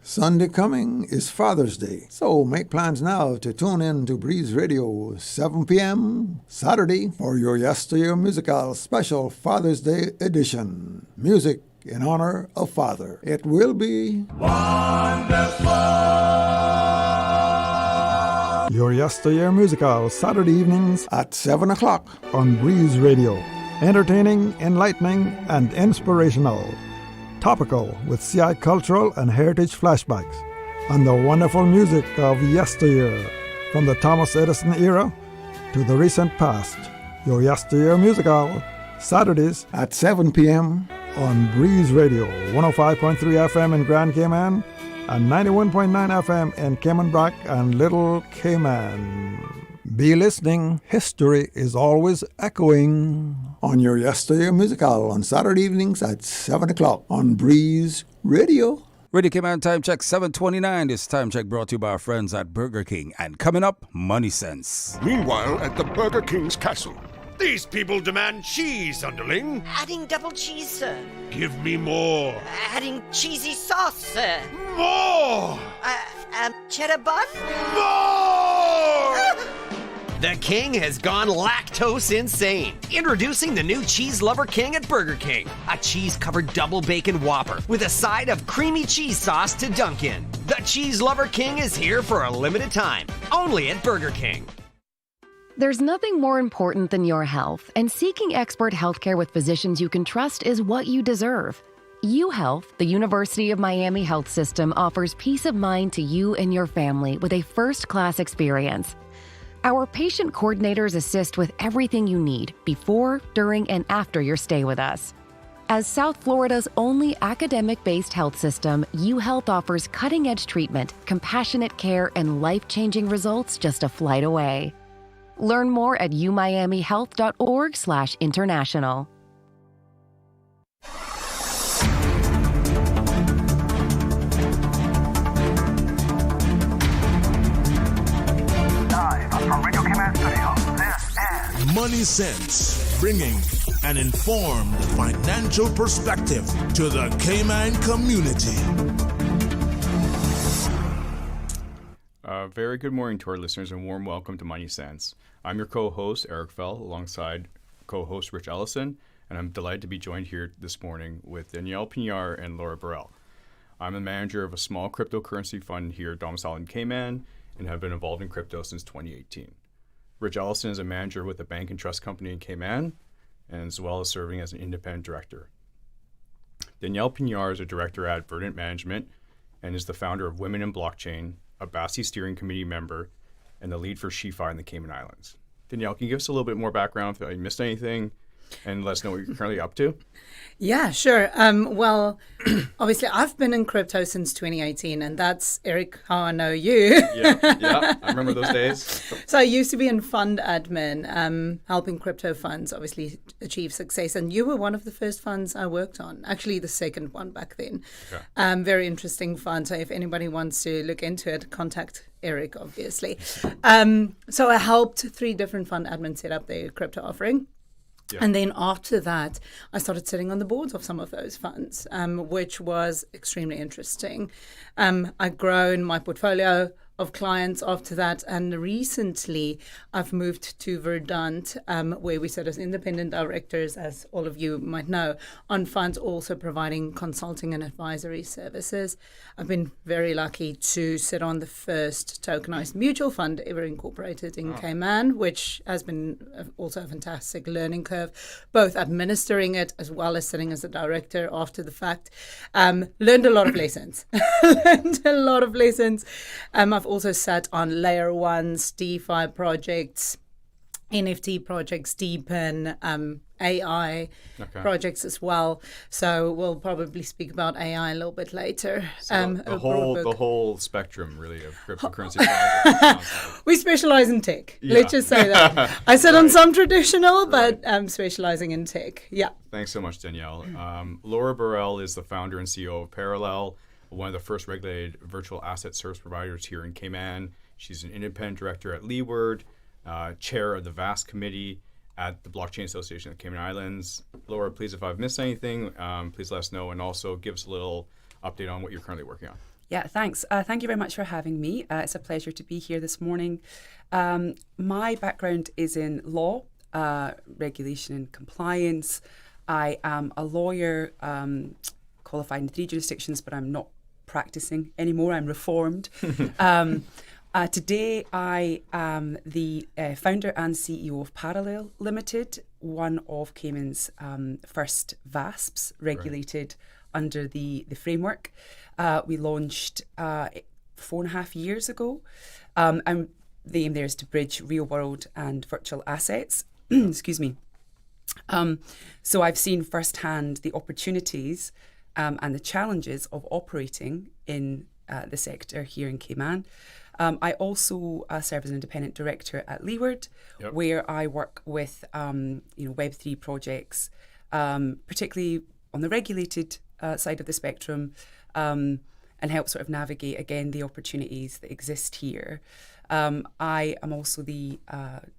Sunday coming is Father's Day, so make plans now to tune in to Breeze Radio, 7 p.m. Saturday for your Yesteryear Musical Special Father's Day edition. Music in honor of Father. It will be wonderful. Your Yesteryear Musical, Saturday evenings at 7 o'clock on Breeze Radio. Entertaining, enlightening, and inspirational. Topical with CI cultural and heritage flashbacks and the wonderful music of yesteryear, from the Thomas Edison era to the recent past. Your Yesteryear Musical, Saturdays at 7 p.m. on Breeze Radio, 105.3 FM in Grand Cayman and 91.9 FM in Cayman Brac and Little Cayman. Be listening. History is always echoing on your Yesteryear Musical on Saturday evenings at 7 o'clock on Breeze Radio. Radio Cayman time check 7:29. This time check brought to you by our friends at Burger King. And coming up, MoneySense. Meanwhile, at the Burger King's castle. These people demand cheese, underling. Adding double cheese, sir. Give me more. Adding cheesy sauce, sir. More! Cheddar bun? More! The King has gone lactose insane. Introducing the new Cheese Lover King at Burger King. A cheese-covered double bacon Whopper with a side of creamy cheese sauce to dunk in. The Cheese Lover King is here for a limited time. Only at Burger King. There's nothing more important than your health, and seeking expert healthcare with physicians you can trust is what you deserve. UHealth, the University of Miami Health System, offers peace of mind to you and your family with a first-class experience. Our patient coordinators assist with everything you need before, during, and after your stay with us. As South Florida's only academic-based health system, UHealth offers cutting-edge treatment, compassionate care, and life-changing results just a flight away. Learn more at umiamihealth.org/international. From Radio Cayman Studio, this is MoneySense, bringing an informed financial perspective to the Cayman community. Very good morning to our listeners and warm welcome to MoneySense. I'm your co-host, Erik alongside co-host Rich Ellison, and I'm delighted to be joined here this morning with Danielle Pienaar and Laura Birrell. I'm the manager of a small cryptocurrency fund here domiciled in Cayman and have been involved in crypto since 2018. Rich Ellison is a manager with a bank and trust company in Cayman, and as well as serving as an independent director. Danielle Pienaar is a director at Verdant Management and is the founder of Women in Blockchain, a BASI steering committee member, and the lead for SheFi in the Cayman Islands. Danielle, can you give us a little bit more background if I missed anything and let us know what you're currently up to? Yeah, sure. Well, obviously, I've been in crypto since 2018, and that's, Erik, how I know you. Yeah, I remember those days. So I used to be in fund admin, helping crypto funds obviously achieve success, and you were one of the first funds I worked on, actually the second one back then. Okay. Very interesting fund, so if anybody wants to look into it, contact Erik, obviously. So I helped 3 different fund admins set up their crypto offering. Yeah. And then after that, I started sitting on the boards of some of those funds, which was extremely interesting. I've grown my portfolio of clients after that, and recently I've moved to Verdant, where we sit as independent directors, as all of you might know, on funds, also providing consulting and advisory services. I've been very lucky to sit on the first tokenized mutual fund ever incorporated in Cayman, which has been also a fantastic learning curve, both administering it as well as sitting as a director after the fact. Learned a lot of lessons. I've also sat on layer 1s, DeFi projects, NFT projects, Deepen, AI projects as well. So we'll probably speak about AI a little bit later. So the whole spectrum, really, of cryptocurrency projects. We specialize in tech. Yeah. Let's just say that. I sit on some traditional, but specializing in tech. Yeah. Thanks so much, Danielle. Laura Birrell is the founder and CEO of Parallel, one of the first regulated virtual asset service providers here in Cayman. She's an independent director at Leeward, chair of the VAST committee at the Blockchain Association of the Cayman Islands. Laura, please, if I've missed anything, please let us know, and also give us a little update on what you're currently working on. Yeah, thanks. Thank you very much for having me. It's a pleasure to be here this morning. My background is in law, regulation and compliance. I am a lawyer, qualified in 3 jurisdictions, but I'm not practicing anymore. I'm reformed. Today, I am the founder and CEO of Parallel Limited, one of Cayman's first VASPs regulated under the framework. We launched 4.5 years ago, and the aim there is to bridge real world and virtual assets. Excuse me. So I've seen firsthand the opportunities and the challenges of operating in the sector here in Cayman. I also serve as an independent director at Leeward, where I work with Web3 projects, particularly on the regulated side of the spectrum, and help sort of navigate again the opportunities that exist here. I am also the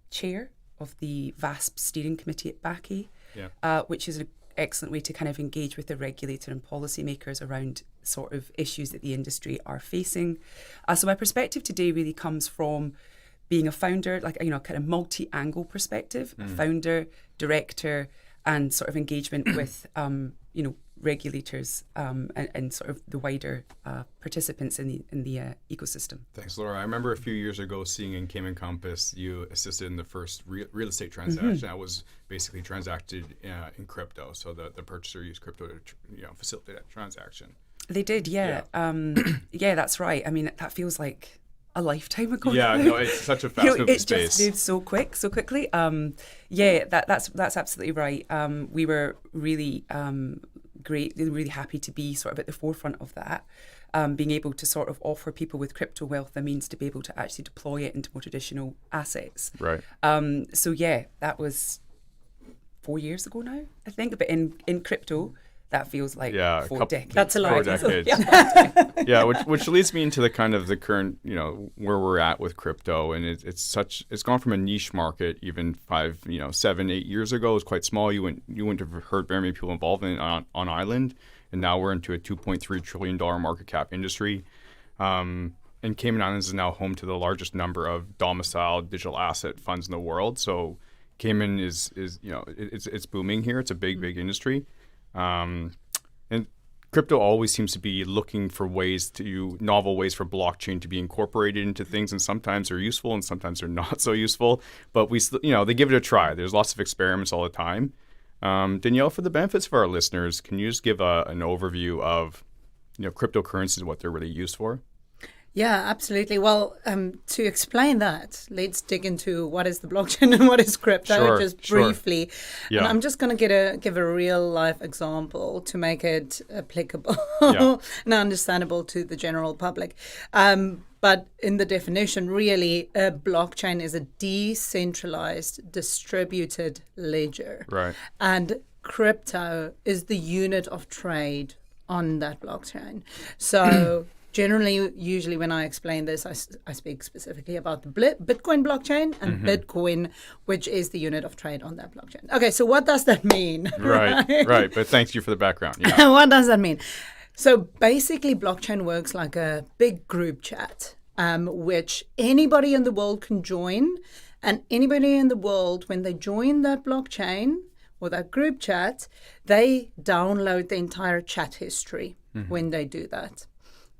chair of the VASP steering committee at BACI, which is an excellent way to kind of engage with the regulator and policymakers around sort of issues that the industry are facing. So my perspective today really comes from being a founder, like, kind of multi-angle perspective, a founder, director, and sort of engagement with, regulators and sort of the wider participants in the ecosystem. Thanks, Laura. I remember a few years ago seeing in Cayman Compass, you assisted in the first real estate transaction that was basically transacted in crypto. So the purchaser used crypto to facilitate that transaction. They did, yeah. Yeah, that's right. I mean, that feels like a lifetime ago. Yeah, no, it's such a fast-moving space. It just moved so quickly. That's absolutely right. We were really really happy to be sort of at the forefront of that, being able to sort of offer people with crypto wealth the means to be able to actually deploy it into more traditional assets. Right. That was 4 years ago now, I think. But in crypto, that feels like 4 decades. That's a lot. 4 decades. Which leads me into the kind of the current, where we're at with crypto, and it's gone from a niche market even 7, 8 years ago. It was quite small. You wouldn't have heard very many people involved in it on island, and now we're into a $2.3 trillion market cap industry. And Cayman Islands is now home to the largest number of domiciled digital asset funds in the world. So Cayman is it's booming here. It's a big industry. And crypto always seems to be looking for novel ways for blockchain to be incorporated into things, and sometimes they're useful and sometimes they're not so useful. But they give it a try. There's lots of experiments all the time. Danielle, for the benefits of our listeners, can you just give an overview of cryptocurrencies and what they're really used for? Yeah, absolutely. Well, to explain that, let's dig into what is the blockchain and what is crypto, briefly. Yeah. And I'm just going to give a real life example to make it applicable and understandable to the general public. But in the definition, really, a blockchain is a decentralized, distributed ledger. Right. And crypto is the unit of trade on that blockchain. So generally, usually when I explain this, I speak specifically about the Bitcoin blockchain and Bitcoin, which is the unit of trade on that blockchain. Okay, so what does that mean? Right. But thank you for the background. Yeah. What does that mean? So basically, blockchain works like a big group chat, which anybody in the world can join. And anybody in the world, when they join that blockchain or that group chat, they download the entire chat history when they do that.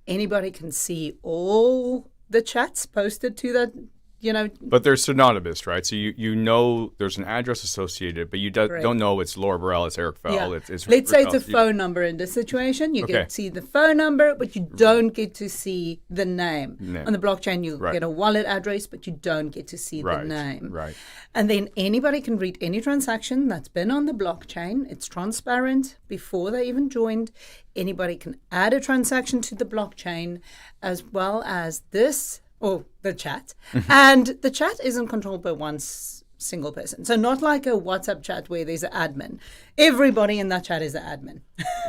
Anybody can see all the chats posted to that, But they're synonymous, right? So there's an address associated, but you don't know it's Laura Birrell, it's Erik Fell. Yeah. It's Let's say it's a phone number in this situation. You get to see the phone number, but you don't get to see the name. On the blockchain, you get a wallet address, but you don't get to see the name. Right. And then anybody can read any transaction that's been on the blockchain. It's transparent before they even joined. Anybody can add a transaction to the blockchain as well as this. Or the chat. And the chat isn't controlled by one single person. So not like a WhatsApp chat where there's an admin. Everybody in that chat is an admin.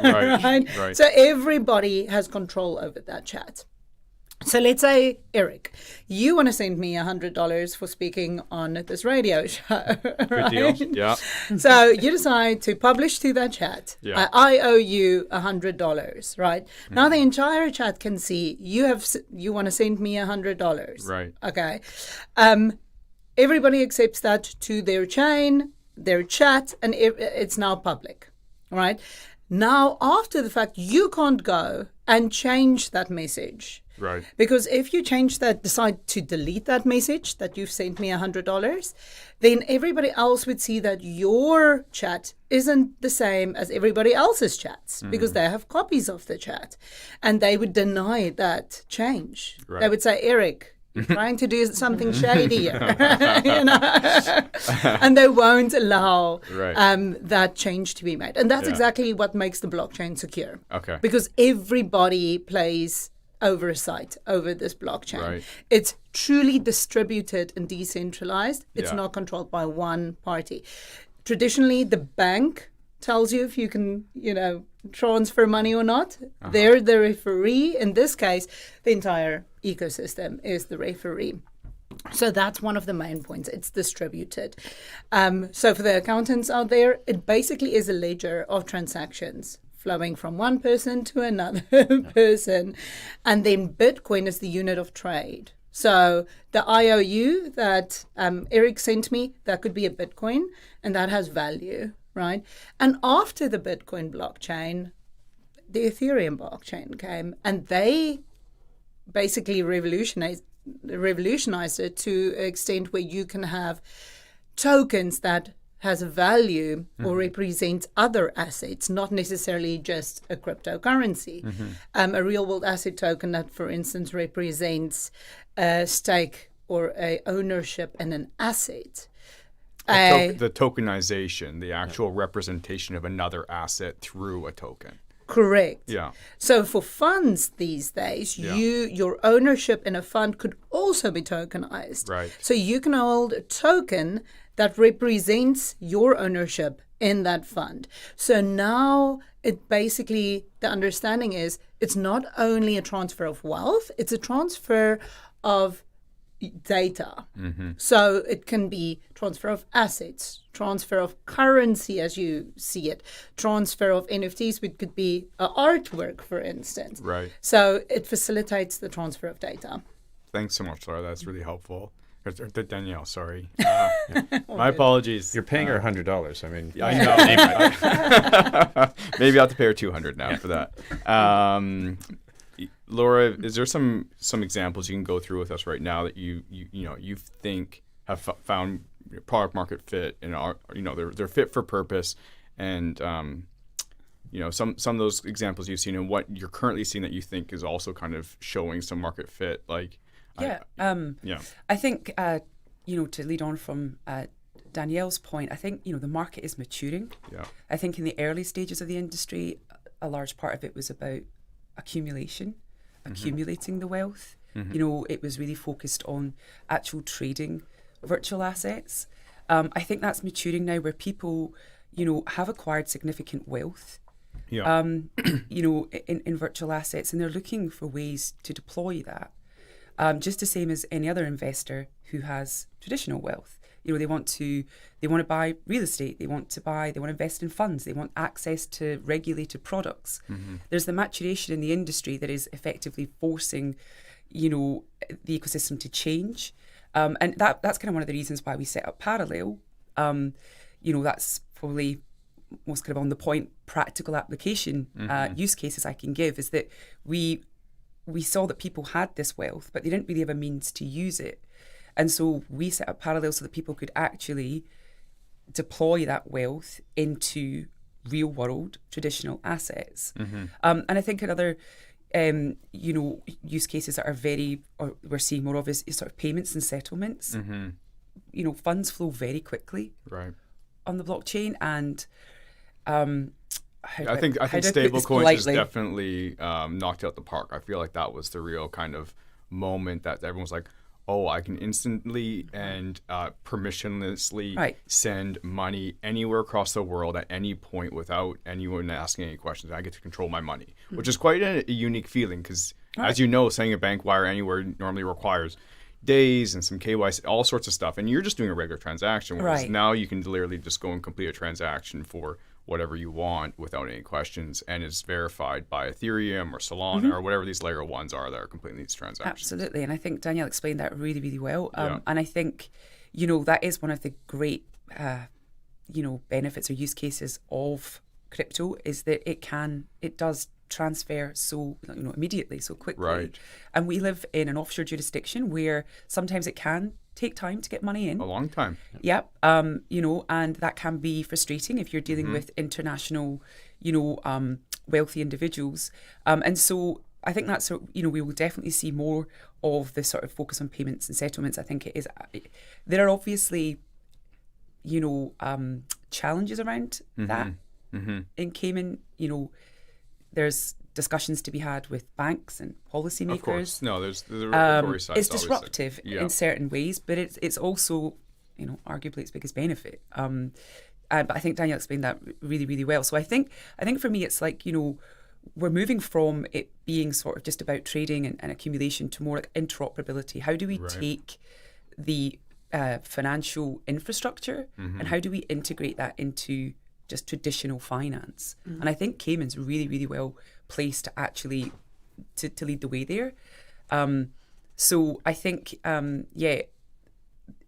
Right? So everybody has control over that chat. So let's say, Erik, you want to send me $100 for speaking on this radio show. Good deal. Yeah. So you decide to publish to that chat. Yeah. I owe you $100, right? Now the entire chat can see you want to send me $100. Right. Okay. Everybody accepts that to their chain, their chat, and it's now public, right? Now, after the fact, you can't go and change that message. Right. Because if you decide to delete that message that you've sent me $100, then everybody else would see that your chat isn't the same as everybody else's chats because they have copies of the chat, and they would deny that change. Right. They would say, Erik, you're trying to do something shady here, and they won't allow that change to be made. And that's exactly what makes the blockchain secure. Okay. Because everybody plays oversight over this blockchain. Right. It's truly distributed and decentralized. It's Yeah. not controlled by one party. Traditionally, the bank tells you if you can, transfer money or not. They're the referee. In this case, the entire ecosystem is the referee. So that's one of the main points. It's distributed. So for the accountants out there, it basically is a ledger of transactions flowing from one person to another person. And then Bitcoin is the unit of trade. So the IOU that Erik sent me, that could be a Bitcoin, and that has value, right? And after the Bitcoin blockchain, the Ethereum blockchain came, and they basically revolutionized it to an extent where you can have tokens that has a value or represents other assets, not necessarily just a cryptocurrency. A real world asset token that, for instance, represents a stake or a ownership in an asset. The tokenization, the actual representation of another asset through a token. Correct. Yeah. So for funds these days, your ownership in a fund could also be tokenized. Right. So you can hold a token that represents your ownership in that fund. So now it basically, the understanding is it's not only a transfer of wealth, it's a transfer of data. So it can be transfer of assets, transfer of currency as you see it, transfer of NFTs, which could be artwork, for instance. Right. So it facilitates the transfer of data. Thanks so much, Laura. That's really helpful. Danielle, sorry. My apologies. You're paying her $100. I mean, I know. Maybe I have to pay her $200 now for that. Laura, is there some examples you can go through with us right now that you think have found product market fit and are they're fit for purpose, and some of those examples you've seen and what you're currently seeing that you think is also kind of showing some market fit, like. I think to lead on from Danielle's point, I think the market is maturing. Yeah. I think in the early stages of the industry, a large part of it was about accumulating the wealth. It was really focused on actual trading virtual assets. I think that's maturing now, where people have acquired significant wealth. Yeah. In virtual assets, and they're looking for ways to deploy that. Just the same as any other investor who has traditional wealth. They want to buy real estate, they want to invest in funds, they want access to regulated products. There's the maturation in the industry that is effectively forcing, the ecosystem to change. And that's kind of one of the reasons why we set up Parallel. That's probably most kind of on the point practical application use cases I can give, is that we saw that people had this wealth, but they didn't really have a means to use it. And so we set up Parallel so that people could actually deploy that wealth into real world traditional assets. And I think another, use cases that are we're seeing more of is sort of payments and settlements. Funds flow very quickly on the blockchain, and I think stablecoins has definitely knocked out the park. I feel like that was the real kind of moment that everyone was like, oh, I can instantly and permissionlessly send money anywhere across the world at any point without anyone asking any questions. I get to control my money, which is quite a unique feeling because, as you know, sending a bank wire anywhere normally requires days and some KYC, all sorts of stuff. And you're just doing a regular transaction. Whereas now you can literally just go and complete a transaction for whatever you want without any questions. And it's verified by Ethereum or Solana or whatever these layer ones are that are completing these transactions. Absolutely. And I think Danielle explained that really, really well. And I think, that is one of the great, benefits or use cases of crypto is that it does transfer so immediately, so quickly, and we live in an offshore jurisdiction where sometimes it can take time to get money in, a long time. And that can be frustrating if you're dealing with international wealthy individuals, and so I think that's we will definitely see more of this sort of focus on payments and settlements. I think it is there are obviously challenges around that in Cayman. There's discussions to be had with banks and policymakers. Of course. No, there's the regulatory side. It's disruptive in certain ways, but it's also, arguably its biggest benefit. But I think Danielle explained that really, really well. So I think for me, it's like, we're moving from it being sort of just about trading and accumulation to more like interoperability. How do we take the financial infrastructure and how do we integrate that into just traditional finance? And I think Cayman's really, really well placed to actually to lead the way there. So I think,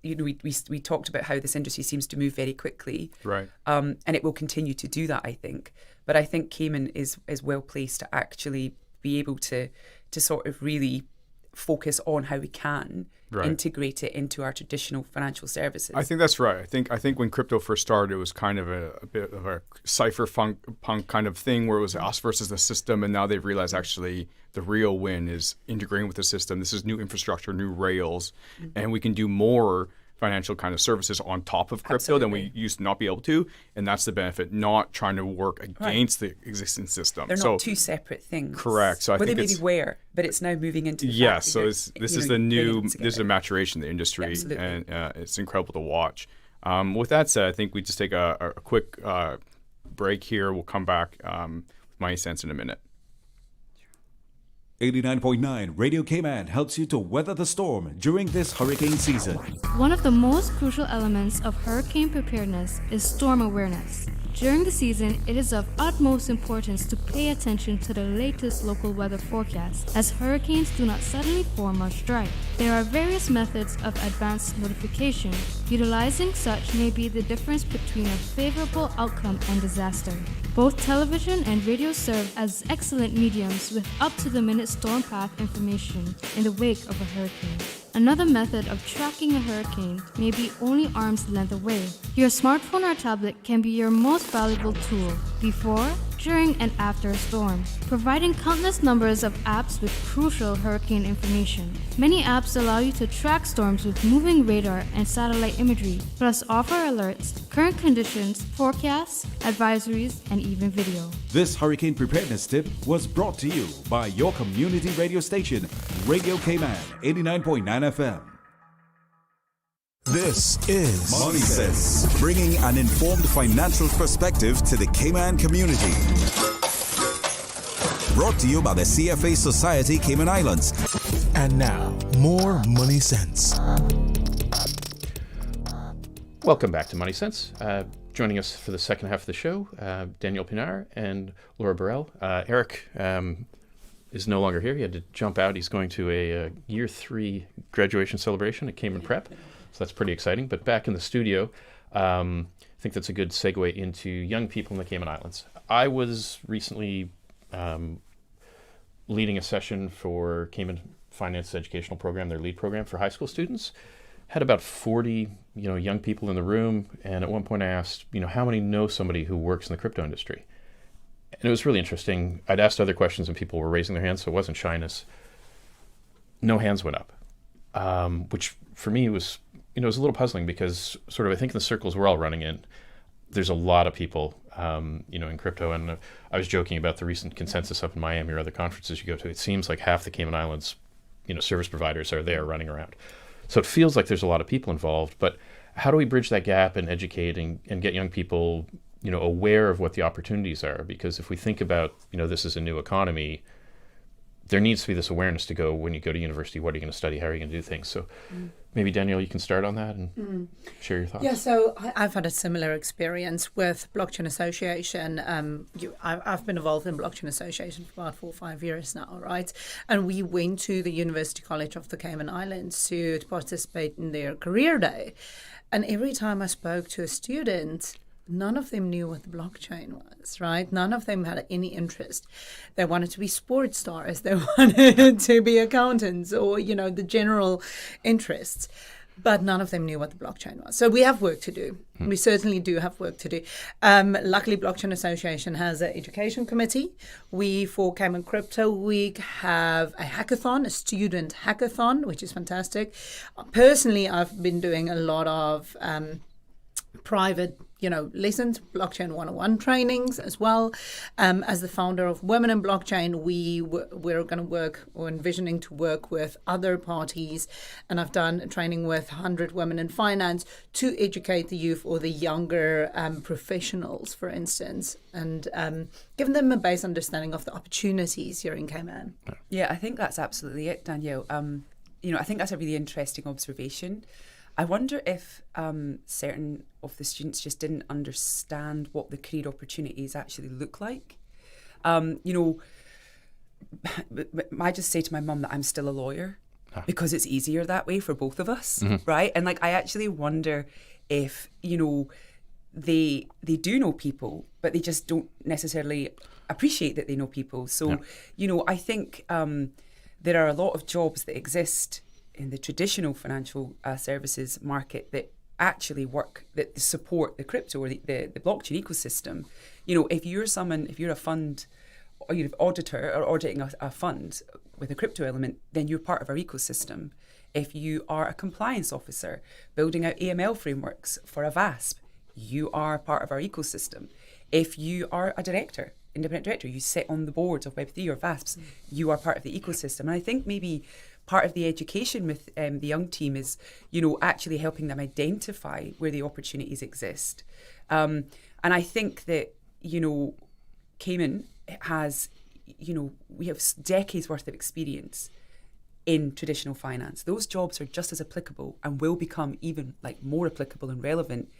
we talked about how this industry seems to move very quickly, right? And it will continue to do that, I think. But I think Cayman is well placed to actually be able to sort of really focus on how we can integrate it into our traditional financial services. I think that's right. I think when crypto first started, it was kind of a bit of a cypherpunk kind of thing where it was us versus the system, and now they've realized actually the real win is integrating with the system. This is new infrastructure, new rails, and we can do more financial kind of services on top of crypto than we used to not be able to, and that's the benefit, not trying to work against the existing system. They're not two separate things. Correct. So I think they maybe were, but it's now moving into the yes. So this is the new, this is a maturation of the industry, and it's incredible to watch. With that said, I think we just take a quick break here. We'll come back with MoneySense in a minute. 89.9 Radio Cayman helps you to weather the storm during this hurricane season. One of the most crucial elements of hurricane preparedness is storm awareness. During the season, it is of utmost importance to pay attention to the latest local weather forecast, as hurricanes do not suddenly form or strike. There are various methods of advanced notification. Utilizing such may be the difference between a favorable outcome and disaster. Both television and radio serve as excellent mediums with up-to-the-minute storm path information in the wake of a hurricane. Another method of tracking a hurricane may be only arm's length away. Your smartphone or tablet can be your most valuable tool before, during, and after a storm, providing countless numbers of apps with crucial hurricane information. Many apps allow you to track storms with moving radar and satellite imagery, plus offer alerts, current conditions, forecasts, advisories, and even video. This hurricane preparedness tip was brought to you by your community radio station, Radio Cayman 89.9 FM. This is MoneySense, bringing an informed financial perspective to the Cayman community. Brought to you by the CFA Society Cayman Islands. And now, more MoneySense. Welcome back to MoneySense. Joining us for the second half of the show, Danielle Pienaar and Laura Birrell. Erik is no longer here. He had to jump out. He's going to a year 3 graduation celebration at Cayman Prep. So that's pretty exciting. But back in the studio, I think that's a good segue into young people in the Cayman Islands. I was recently leading a session for Cayman Finance Educational Program, their LEAD program for high school students. Had about 40, young people in the room. And at one point I asked, how many know somebody who works in the crypto industry? And it was really interesting. I'd asked other questions and people were raising their hands, so it wasn't shyness. No hands went up, which for me was, it was a little puzzling because sort of I think in the circles we're all running in, there's a lot of people, in crypto. And I was joking about the recent consensus up in Miami or other conferences you go to. It seems like half the Cayman Islands, service providers are there running around. So it feels like there's a lot of people involved, but how do we bridge that gap and educate and get young people, aware of what the opportunities are? Because if we think about, this is a new economy, there needs to be this awareness to go, when you go to university, what are you going to study? How are you going to do things? So maybe Danielle, you can start on that and share your thoughts. Yeah, so I've had a similar experience with Blockchain Association. I've been involved in Blockchain Association for about 4 or 5 years now, right? And we went to the University College of the Cayman Islands to participate in their career day. And every time I spoke to a student, none of them knew what the blockchain was, right? None of them had any interest. They wanted to be sports stars. They wanted to be accountants or, the general interests. But none of them knew what the blockchain was. So we have work to do. We certainly do have work to do. Luckily, Blockchain Association has an education committee. We, for Cayman Crypto Week, have a hackathon, a student hackathon, which is fantastic. Personally, I've been doing a lot of private lessons, Blockchain 101 trainings as well. As the founder of Women in Blockchain, we're going to work or envisioning to work with other parties. And I've done a training with 100 Women in Finance to educate the youth or the younger professionals, for instance, and give them a base understanding of the opportunities here in Cayman. Yeah, I think that's absolutely it, Danielle. I think that's a really interesting observation. I wonder if certain of the students just didn't understand what the career opportunities actually look like. I just say to my mum that I'm still a lawyer because it's easier that way for both of us, right? And I actually wonder if, they do know people, but they just don't necessarily appreciate that they know people. So, I think there are a lot of jobs that exist in the traditional financial services market that actually work, that support the crypto or the blockchain ecosystem. If you're a fund or you're an auditor or auditing a fund with a crypto element, then you're part of our ecosystem. If you are a compliance officer building out AML frameworks for a VASP, you are part of our ecosystem. If you are a director, independent director, you sit on the boards of Web3 or VASPs, you are part of the ecosystem. And I think maybe part of the education with the young team is, actually helping them identify where the opportunities exist. And I think that, Cayman has, we have decades worth of experience in traditional finance. Those jobs are just as applicable and will become even more applicable and relevant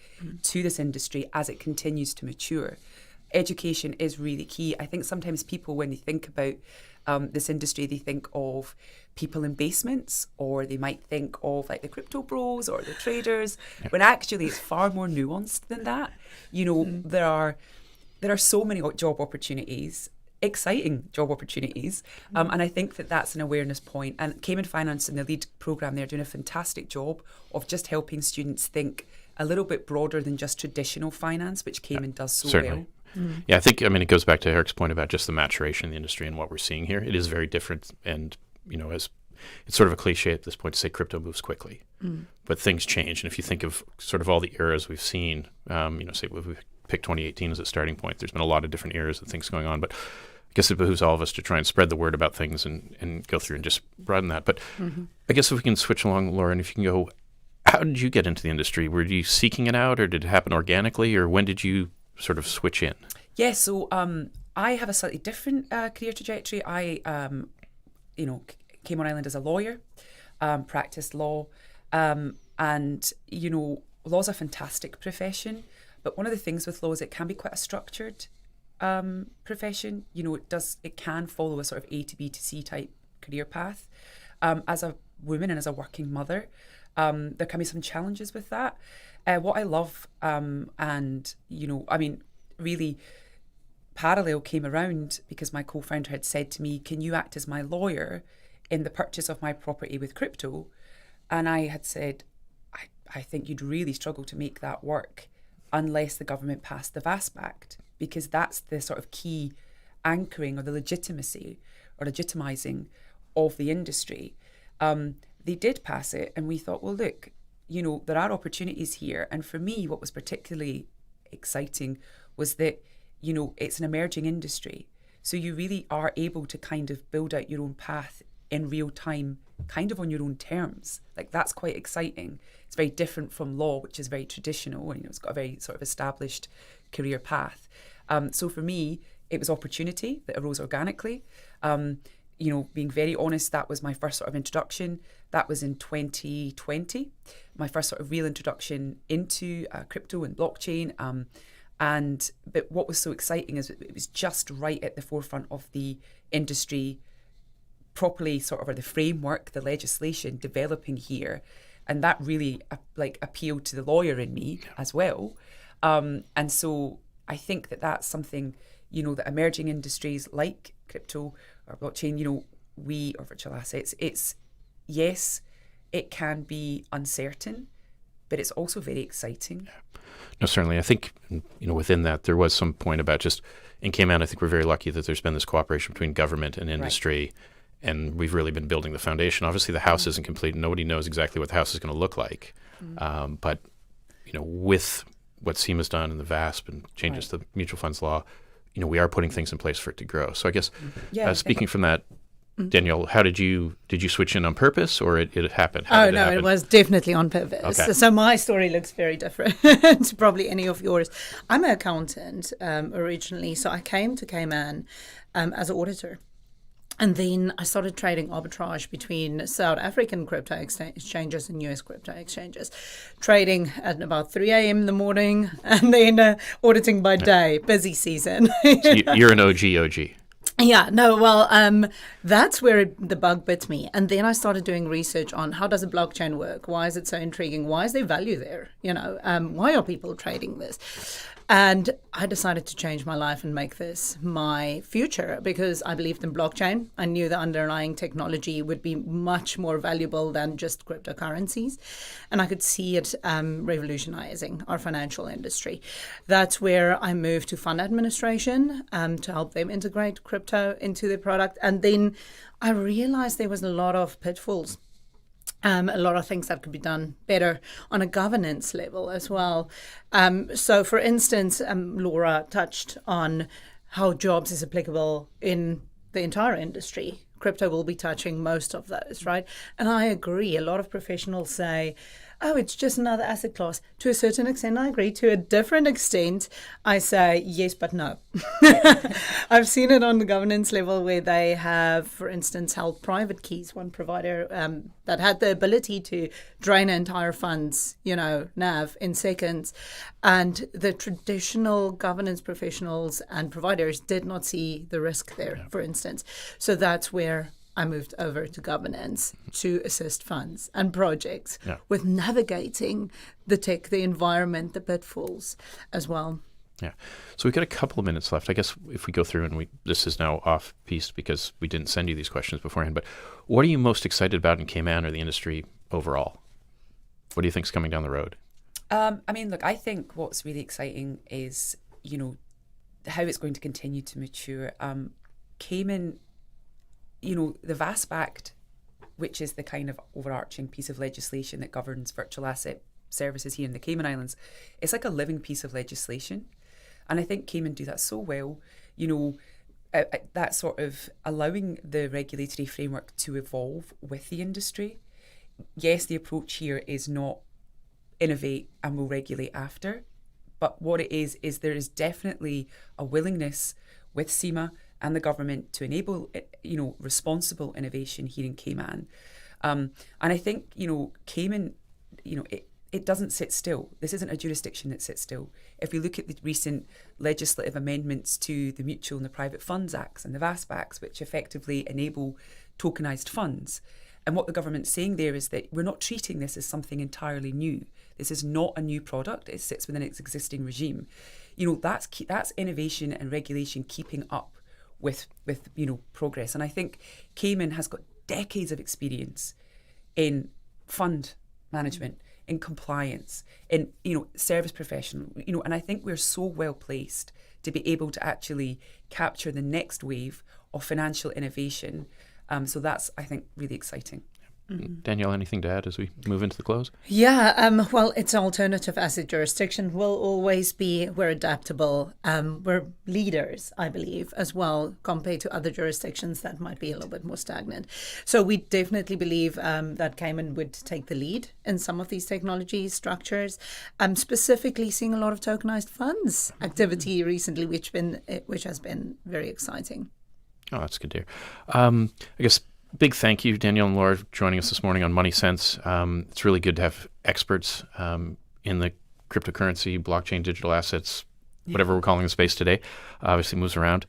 to this industry as it continues to mature. Education is really key. I think sometimes people, when they think about this industry, they think of people in basements, or they might think of the crypto bros or the traders, when actually it's far more nuanced than that. There are so many job opportunities, exciting job opportunities, and I think that that's an awareness point. And Cayman Finance and the LEAD program, they're doing a fantastic job of just helping students think a little bit broader than just traditional finance, which Cayman does so certainly well. Yeah, I think, it goes back to Erik's point about just the maturation in the industry and what we're seeing here. It is very different. And, as it's sort of a cliche at this point to say crypto moves quickly, but things change. And if you think of sort of all the eras we've seen, say we pick 2018 as a starting point, there's been a lot of different eras of things going on. But I guess it behooves all of us to try and spread the word about things and go through and just broaden that. But I guess if we can switch along, Laura, and if you can go, how did you get into the industry? Were you seeking it out, or did it happen organically, or when did you sort of switch in? Yeah, so I have a slightly different career trajectory. I, came on island as a lawyer, practiced law, and law's a fantastic profession. But one of the things with law is it can be quite a structured profession. It can follow a sort of A to B to C type career path. As a woman and as a working mother, there can be some challenges with that. What I love, really, Parallel came around because my co-founder had said to me, can you act as my lawyer in the purchase of my property with crypto? And I had said, I think you'd really struggle to make that work unless the government passed the VASP Act, because that's the sort of key anchoring or the legitimacy or legitimizing of the industry. They did pass it, and we thought, well, look, there are opportunities here. And for me, what was particularly exciting was that, it's an emerging industry. So you really are able to kind of build out your own path in real time, kind of on your own terms. Like, that's quite exciting. It's very different from law, which is very traditional, and it's got a very sort of established career path. So for me, it was opportunity that arose organically. Being very honest, that was my first sort of introduction. That was in 2020, my first sort of real introduction into crypto and blockchain. But what was so exciting is it was just right at the forefront of the industry, properly or the framework, the legislation developing here. And that really appealed to the lawyer in me as well. And so I think that that's something, that emerging industries like crypto or blockchain, or virtual assets, yes, it can be uncertain, but it's also very exciting. No, certainly. I think, within that, there was some point about just in Cayman, I think we're very lucky that there's been this cooperation between government and industry. Right. And we've really been building the foundation. Obviously, the house isn't complete. Nobody knows exactly what the house is going to look like. But, with what SEMA's done and the VASP and changes to the mutual funds law, we are putting things in place for it to grow. So I guess, speaking from that, Danielle, how did you switch in on purpose, or it happened? How did it happen? It was definitely on purpose. Okay. So my story looks very different to probably any of yours. I'm an accountant originally, so I came to Cayman as an auditor. And then I started trading arbitrage between South African crypto exchanges and US crypto exchanges, trading at about 3 a.m. in the morning and then auditing by day, busy season. So you're an OG. Yeah, no, well, that's where the bug bit me. And then I started doing research on how does a blockchain work? Why is it so intriguing? Why is there value there? Why are people trading this? And I decided to change my life and make this my future because I believed in blockchain. I knew the underlying technology would be much more valuable than just cryptocurrencies. And I could see it revolutionizing our financial industry. That's where I moved to fund administration to help them integrate crypto into their product. And then I realized there was a lot of pitfalls. A lot of things that could be done better on a governance level as well. So, for instance, Laura touched on how jobs is applicable in the entire industry. Crypto will be touching most of those, right? And I agree. A lot of professionals say, oh, it's just another asset class. To a certain extent, I agree. To a different extent, I say yes, but no. I've seen it on the governance level where they have, for instance, held private keys. One provider that had the ability to drain entire funds, NAV in seconds. And the traditional governance professionals and providers did not see the risk there, for instance. So that's where I moved over to governance to assist funds and projects with navigating the tech, the environment, the pitfalls as well. Yeah. So we've got a couple of minutes left. I guess if we go through and this is now off piece because we didn't send you these questions beforehand, but what are you most excited about in Cayman or the industry overall? What do you think is coming down the road? I think what's really exciting is, how it's going to continue to mature. Cayman, the VASP Act, which is the kind of overarching piece of legislation that governs virtual asset services here in the Cayman Islands, it's like a living piece of legislation. And I think Cayman do that so well, that sort of allowing the regulatory framework to evolve with the industry. Yes, the approach here is not innovate and we'll regulate after, but what it is there is definitely a willingness with SEMA and the government to enable, responsible innovation here in Cayman. And I think, Cayman, it doesn't sit still. This isn't a jurisdiction that sits still. If we look at the recent legislative amendments to the Mutual and the Private Funds Acts and the VASP Acts, which effectively enable tokenized funds, and what the government's saying there is that we're not treating this as something entirely new. This is not a new product. It sits within its existing regime. That's innovation and regulation keeping up with progress. And I think Cayman has got decades of experience in fund management, in compliance, in service professional, and I think we're so well placed to be able to actually capture the next wave of financial innovation. So that's, I think, really exciting. Danielle, anything to add as we move into the close? Yeah, well, it's an alternative asset jurisdiction. Will always be, we're adaptable. We're leaders, I believe, as well, compared to other jurisdictions that might be a little bit more stagnant. So we definitely believe that Cayman would take the lead in some of these technology structures. Specifically seeing a lot of tokenized funds activity recently, which has been very exciting. Oh, that's good to hear. I guess big thank you, Danielle and Laura, for joining us this morning on MoneySense. It's really good to have experts in the cryptocurrency, blockchain, digital assets, whatever we're calling the space today. Obviously moves around.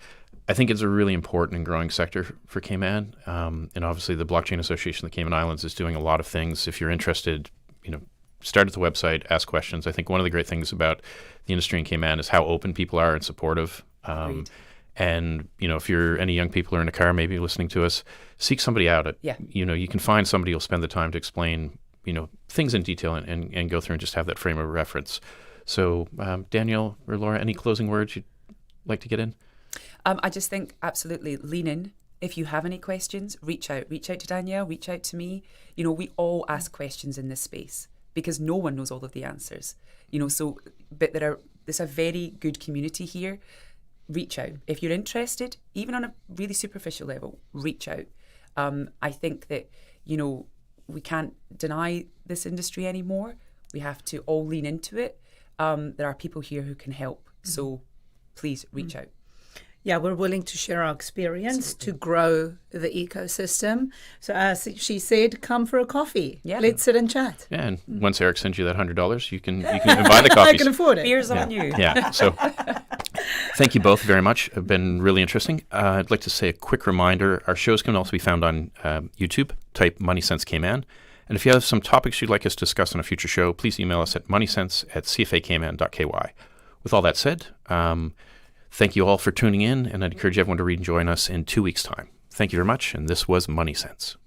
I think it's a really important and growing sector for Cayman. And obviously the Blockchain Association of the Cayman Islands is doing a lot of things. If you're interested, start at the website, ask questions. I think one of the great things about the industry in Cayman is how open people are and supportive. And, if you're any young people who are in a car maybe listening to us, seek somebody out. You can find somebody who'll spend the time to explain, things in detail and go through and just have that frame of reference. So, Danielle or Laura, any closing words you'd like to get in? I just think absolutely lean in. If you have any questions, reach out. Reach out to Danielle, reach out to me. We all ask questions in this space because no one knows all of the answers. But there's a very good community here. Reach out. If you're interested, even on a really superficial level, reach out. I think that, we can't deny this industry anymore. We have to all lean into it. There are people here who can help. So please reach out. Yeah, we're willing to share our experience to grow the ecosystem. So as she said, come for a coffee. Yeah. Let's sit and chat. Yeah, and once Erik sends you that $100, you can buy the coffees. I can afford it. Beer's on you. Yeah, so thank you both very much. It's been really interesting. I'd like to say a quick reminder. Our shows can also be found on YouTube. Type MoneySense Cayman. And if you have some topics you'd like us to discuss on a future show, please email us at moneysense@cfacayman.ky. With all that said, thank you all for tuning in, and I'd encourage everyone to rejoin us in 2 weeks' time. Thank you very much, and this was MoneySense.